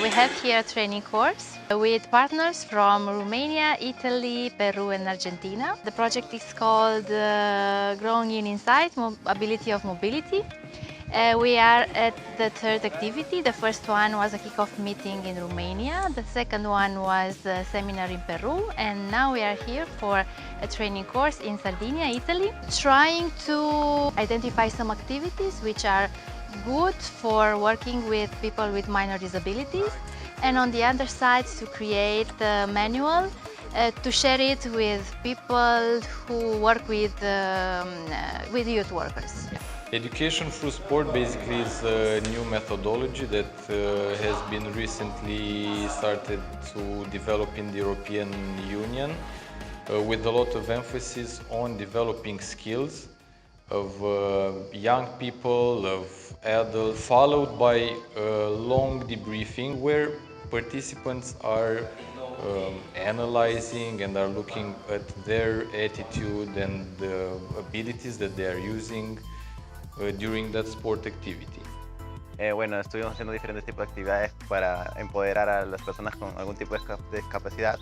We have here a training course with partners from Romania, Italy, Peru and Argentina. The project is called Growing in Insight, Ability of Mobility. We are at the third activity. The first one was a kick-off meeting in Romania. The second one was a seminar in Peru. And now we are here for a training course in Sardinia, Italy, trying to identify some activities which are good for working with people with minor disabilities. And on the other side, to create a manual to share it with people who work with youth workers. Education through sport basically is a new methodology that has been recently started to develop in the European Union with a lot of emphasis on developing skills of young people, of adults, followed by a long debriefing where participants are analyzing and are looking at their attitude and the abilities that they are using during that sport activity. Bueno, estuvimos haciendo diferentes tipos de actividades para empoderar a las personas con algún tipo de discapacidad,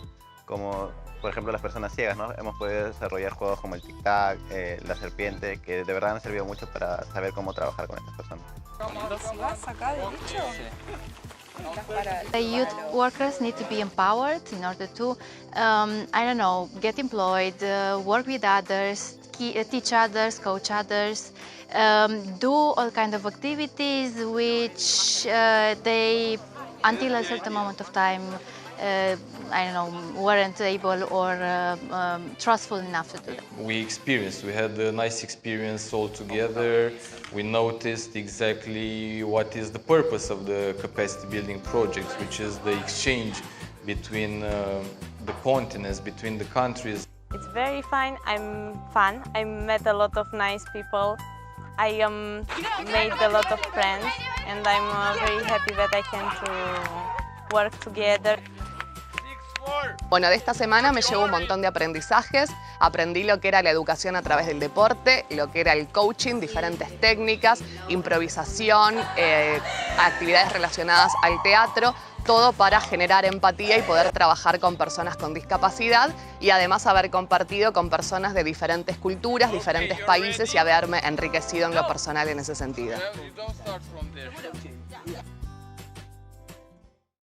como por ejemplo las personas ciegas, ¿no? Hemos podido desarrollar juegos como el tic-tac, la serpiente, que de verdad han servido mucho para saber cómo trabajar con estas personas. The youth workers need to be empowered in order to, I don't know, get employed, work with others, teach others, coach others, do all kinds of activities which they, until a certain moment of time, I don't know, weren't able or trustful enough to do that. We had a nice experience all together. We noticed exactly what is the purpose of the capacity building projects, which is the exchange between the continents, between the countries. It's very fun. I met a lot of nice people. I made a lot of friends, and I'm very happy that I can to work together. Bueno, de esta semana me llevo un montón de aprendizajes. Aprendí lo que era la educación a través del deporte, lo que era el coaching, diferentes técnicas, improvisación, actividades relacionadas al teatro, todo para generar empatía y poder trabajar con personas con discapacidad y además haber compartido con personas de diferentes culturas, diferentes países y haberme enriquecido en lo personal en ese sentido.